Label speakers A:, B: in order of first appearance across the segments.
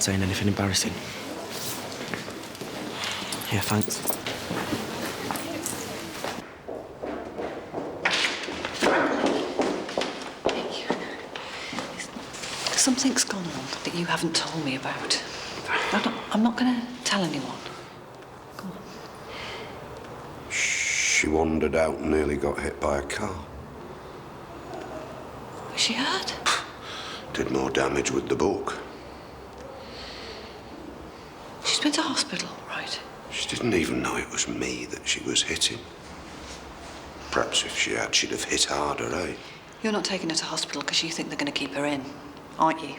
A: Saying anything embarrassing? Yeah, thanks.
B: Something's gone on that you haven't told me about. I'm not going to tell anyone. Go on.
C: She wandered out and nearly got hit by a car.
B: Was she hurt?
C: Did more damage with the book.
B: She's been to hospital, right?
C: She didn't even know it was me that she was hitting. Perhaps if she had, she'd have hit harder, eh?
B: You're not taking her to hospital because you think they're going to keep her in, aren't you?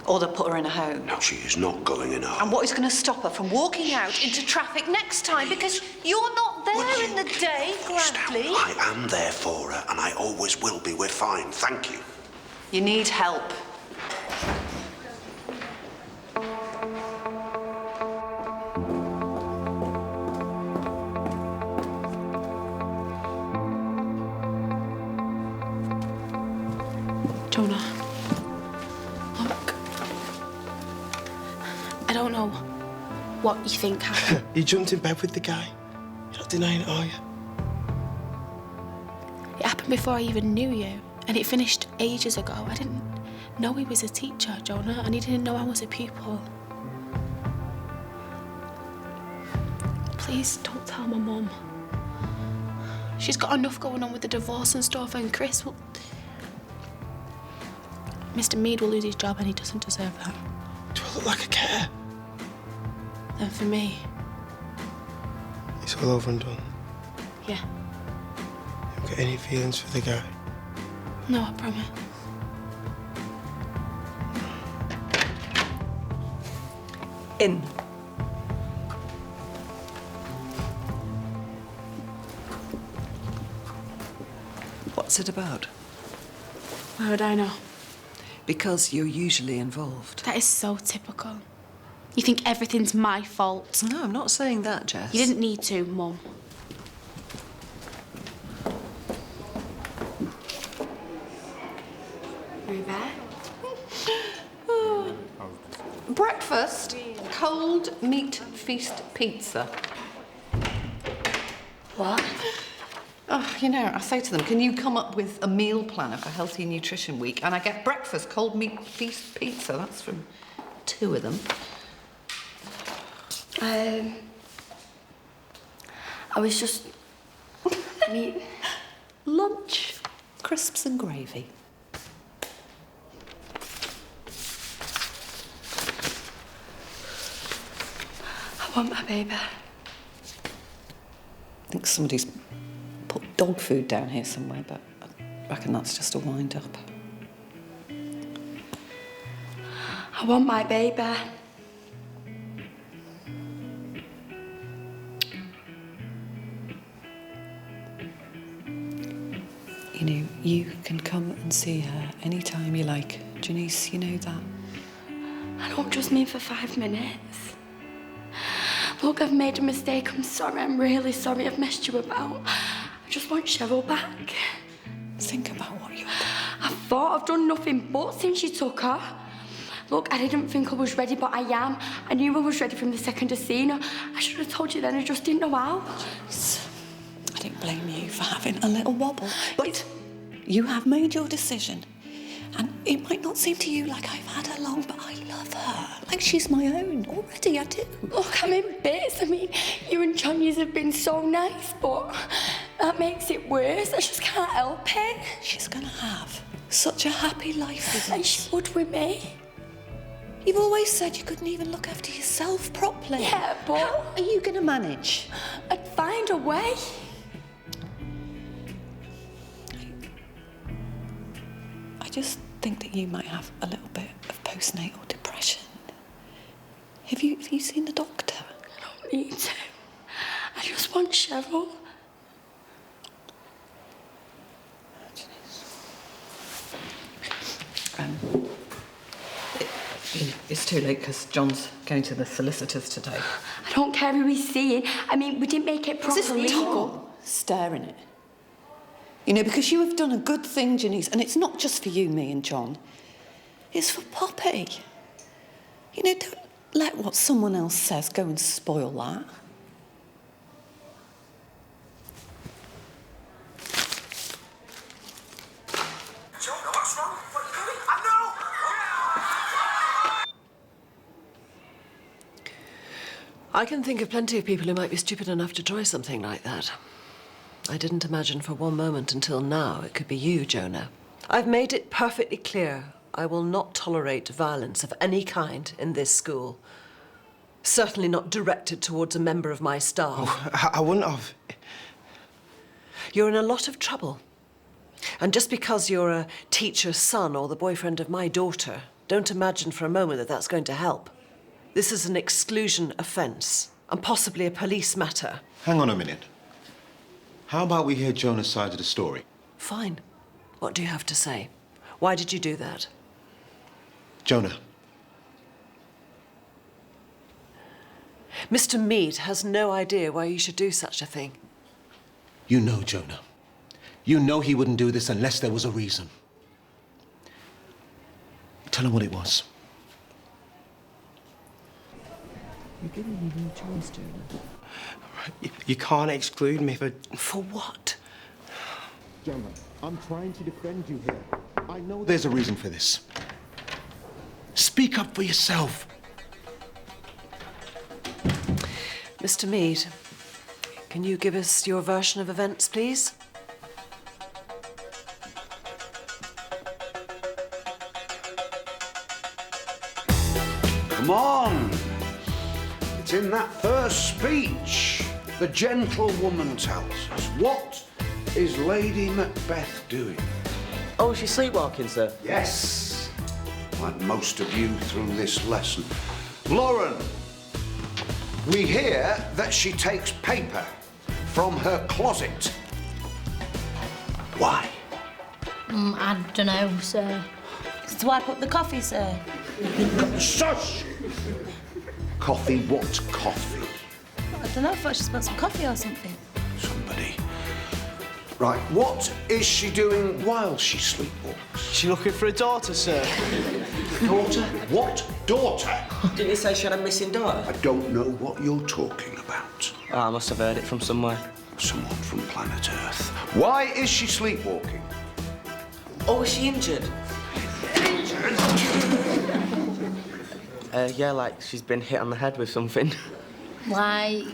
B: Or they'll put her in a home.
C: No, she is not going in a home.
B: And what is going to stop her from walking out into traffic next time? Because you're not there in the day, Grantley.
C: I am there for her, and I always will be. We're fine, thank you.
B: You need help.
D: Jonah, look. I don't know what you think happened.
A: You jumped in bed with the guy. You're not denying it, are you?
D: It happened before I even knew you, and it finished ages ago. I didn't know he was a teacher, Jonah, and he didn't know I was a pupil. Please don't tell my mum. She's got enough going on with the divorce and stuff, and Chris will... Mr. Mead will lose his job, and he doesn't deserve that.
A: Do I look like I care?
D: Then for me...
A: It's all over and done.
D: Yeah.
A: You haven't got any feelings for the guy?
D: No, I promise.
B: In. What's it about?
D: Why would I know?
B: Because you're usually involved.
D: That is so typical. You think everything's my fault.
B: No, I'm not saying that, Jess.
D: You didn't need to, Mum. River?
E: Breakfast, cold meat feast pizza.
D: What?
E: Oh, you know, I say to them, can you come up with a meal planner for Healthy Nutrition Week? And I get breakfast, cold meat feast pizza. That's from 2 of them.
D: I was just...
E: Lunch, crisps and gravy.
D: I want my baby.
E: I think somebody's put dog food down here somewhere, but I reckon that's just a wind-up.
D: I want my baby.
B: You know, you can come and see her anytime you like. Janice, you know that.
D: I don't just mean for 5 minutes. Look, I've made a mistake. I'm sorry. I'm really sorry I've messed you about. I just want Cheryl back.
B: Think about what you're doing.
D: I thought I've done nothing but since you took her. Look, I didn't think I was ready, but I am. I knew I was ready from the second I seen her. I should have told you then, I just didn't know how.
B: I don't blame you for having a little wobble, but you have made your decision. And it might not seem to you like I've had her long, but I love her. Like she's my own already, I do.
D: Look, I'm in bits. I mean, you and Johnny's have been so nice, but that makes it worse. I just can't help it.
B: She's gonna have such a happy life with us.
D: And she would with me.
B: You've always said you couldn't even look after yourself properly.
D: Yeah, but...
B: How are you gonna manage?
D: I'd find a way.
B: I just think that you might have a little bit of postnatal depression. Have you seen the doctor?
D: I don't need to. I just want Cheryl.
E: It's too late because John's going to the solicitors today.
D: I don't care who he's seeing. I mean, we didn't make it proper legal.
B: Staring it. You know, because you have done a good thing, Janice, and it's not just for you, me and John. It's for Poppy. You know, don't let what someone else says go and spoil that.
F: Jonah, what's wrong? What are you doing? I know!
G: I can think of plenty of people who might be stupid enough to try something like that. I didn't imagine for one moment until now it could be you, Jonah. I've made it perfectly clear I will not tolerate violence of any kind in this school. Certainly not directed towards a member of my staff.
A: Oh, I wouldn't have.
G: You're in a lot of trouble. And just because you're a teacher's son or the boyfriend of my daughter, don't imagine for a moment that that's going to help. This is an exclusion offence and possibly a police matter.
H: Hang on a minute. How about we hear Jonah's side of the story?
G: Fine. What do you have to say? Why did you do that?
H: Jonah.
G: Mr. Mead has no idea why you should do such a thing.
H: You know Jonah. You know he wouldn't do this unless there was a reason. Tell him what it was.
G: You're giving me no choice, Jonah.
A: You can't exclude me for...
G: For what?
H: Jonah, I'm trying to defend you here. I know there's a reason for this. Speak up for yourself.
G: Mr. Mead, can you give us your version of events, please?
C: Come on! It's in that first speech. The gentlewoman tells us. What is Lady Macbeth doing?
I: Oh, she's sleepwalking, sir.
C: Yes, like most of you through this lesson. Lauren, we hear that she takes paper from her closet. Why?
J: I don't know, sir. It's to wipe up the coffee, sir.
C: Shush! Coffee, what coffee?
J: I don't know, I thought she spilled some coffee or something.
C: Somebody. Right, what is she doing while she sleepwalks?
A: She looking for a daughter, sir.
C: Daughter? What daughter?
I: Didn't you say she had a missing daughter?
C: I don't know what you're talking about.
I: Oh, I must have heard it from somewhere.
C: Someone from planet Earth. Why is she sleepwalking?
I: Oh, was she injured? Yeah, like she's been hit on the head with something.
J: Like,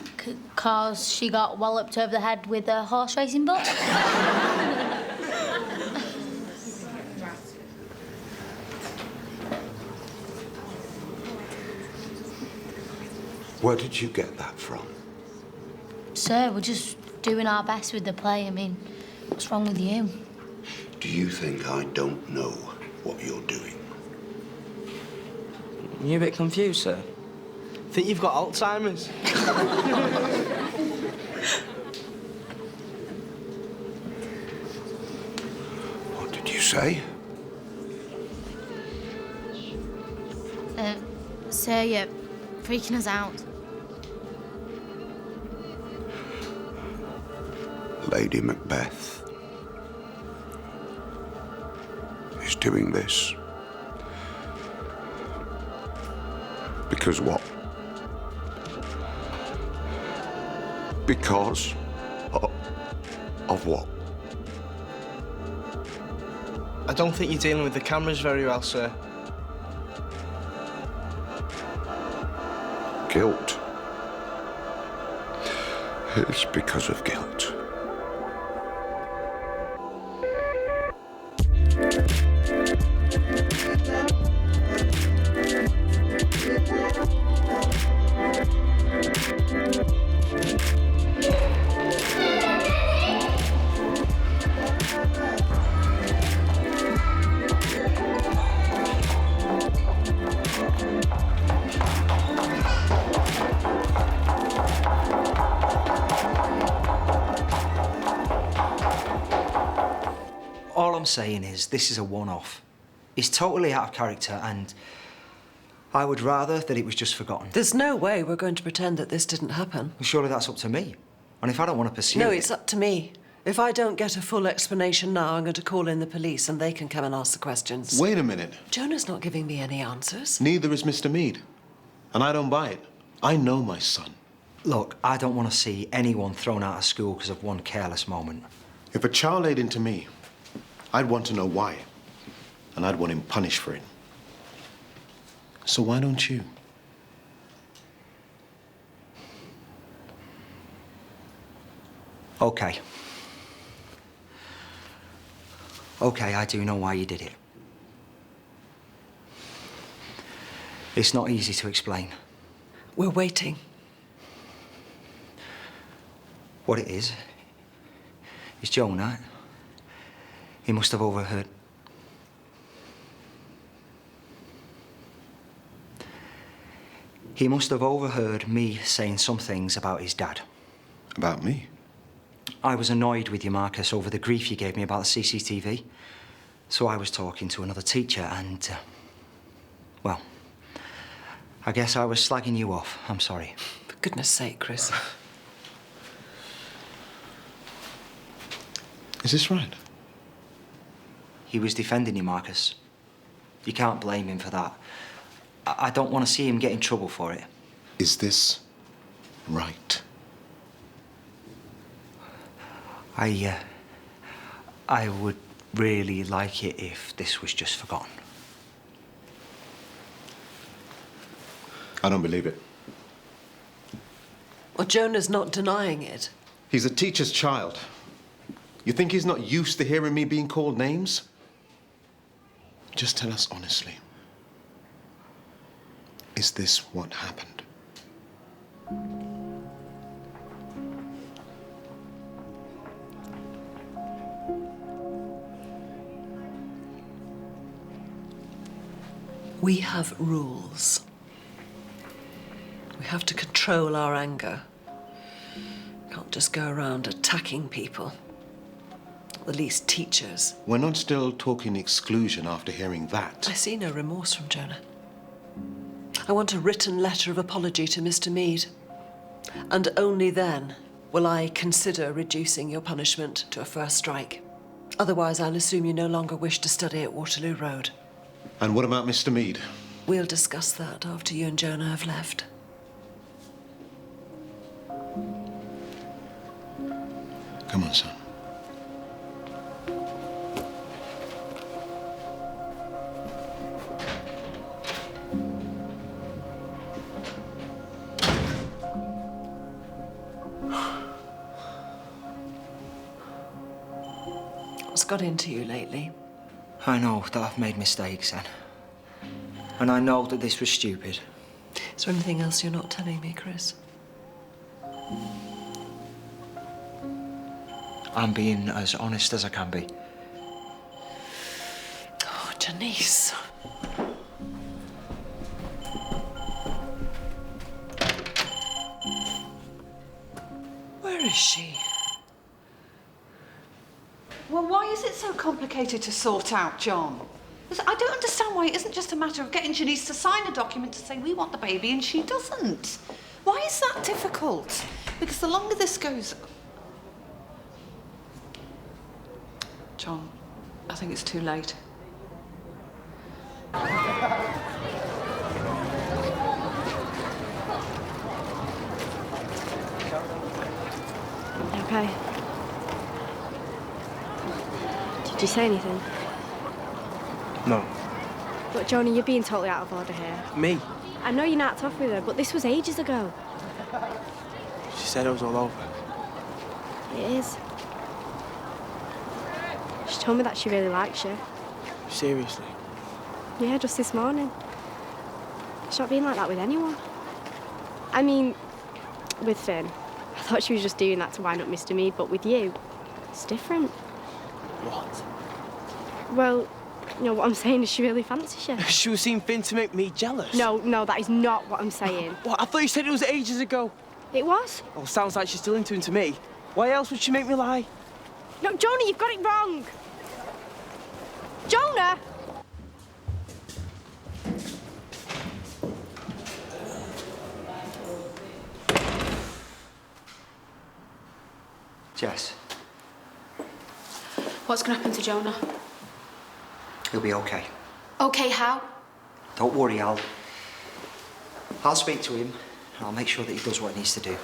J: 'cause she got walloped over the head with a horse racing book?
C: Where did you get that from?
J: Sir, we're just doing our best with the play. I mean, what's wrong with you?
C: Do you think I don't know what you're doing?
I: You a bit confused, sir?
A: Think you've got Alzheimer's?
C: What did you say?
J: Sir, you're freaking us out.
C: Lady Macbeth is doing this. Because what? Because of what?
A: I don't think you're dealing with the cameras very well, sir.
C: Guilt. It's because of guilt.
K: All I'm saying is this is a one-off. It's totally out of character and I would rather that it was just forgotten.
G: There's no way we're going to pretend that this didn't happen.
K: Well, surely that's up to me. And if I don't want to pursue
G: No,
K: it...
G: it's up to me. If I don't get a full explanation now, I'm going to call in the police and they can come and ask the questions.
H: Wait a minute.
G: Jonah's not giving me any answers.
H: Neither is Mr. Mead. And I don't buy it. I know my son.
K: Look, I don't want to see anyone thrown out of school because of one careless moment.
H: If a child laid into me, I'd want to know why. And I'd want him punished for it. So why don't you?
K: Okay. Okay, I do know why you did it. It's not easy to explain.
G: We're waiting.
K: What it is Jonah. He must have overheard. He must have overheard me saying some things about his dad.
H: About me?
K: I was annoyed with you, Marcus, over the grief you gave me about the CCTV. So I was talking to another teacher and, well, I guess I was slagging you off. I'm sorry.
G: For goodness sake, Chris.
H: Is this right?
K: He was defending you, Marcus. You can't blame him for that. I don't want to see him get in trouble for it.
H: Is this right?
K: I would really like it if this was just forgotten.
H: I don't believe it.
G: Well, Jonah's not denying it.
H: He's a teacher's child. You think he's not used to hearing me being called names? Just tell us honestly. Is this what happened?
G: We have rules. We have to control our anger. Can't just go around attacking people. At least teachers.
H: We're not still talking exclusion after hearing that.
G: I see no remorse from Jonah. I want a written letter of apology to Mr. Mead. And only then will I consider reducing your punishment to a first strike. Otherwise, I'll assume you no longer wish to study at Waterloo Road.
H: And what about Mr. Mead?
G: We'll discuss that after you and Jonah have left.
H: Come on, son.
G: What's got into you lately?
K: I know that I've made mistakes, then. And I know that this was stupid.
G: Is there anything else you're not telling me, Chris?
K: I'm being as honest as I can be.
G: Oh, Janice. Where is she?
E: Well, why is it so complicated to sort out, John? I don't understand why it isn't just a matter of getting Janice to sign a document to say we want the baby and she doesn't. Why is that difficult? Because the longer this goes... John, I think it's too late.
L: Okay. Did you say anything?
A: No.
L: Look, Joni, you're being totally out of order here.
A: Me?
L: I know you're not tough with her, but this was ages ago.
A: She said it was all over.
L: It is. She told me that she really likes you.
A: Seriously?
L: Yeah, just this morning. She's not being like that with anyone. I mean, with Finn. I thought she was just doing that to wind up Mr. Mead, but with you, it's different.
A: What?
L: Well, you know, what I'm saying is she really fancies you.
A: She was seeing Finn to make me jealous.
L: No, that is not what I'm saying.
A: What? I thought you said it was ages ago.
L: It was?
A: Oh, sounds like she's still into him to me. Why else would she make me lie?
L: No, Jonah, you've got it wrong. Jonah!
K: Jess,
D: What's going to happen to Jonah?
K: he'll be okay.
D: Okay, how?
K: Don't worry, I'll speak to him, and I'll make sure that he does what he needs to do.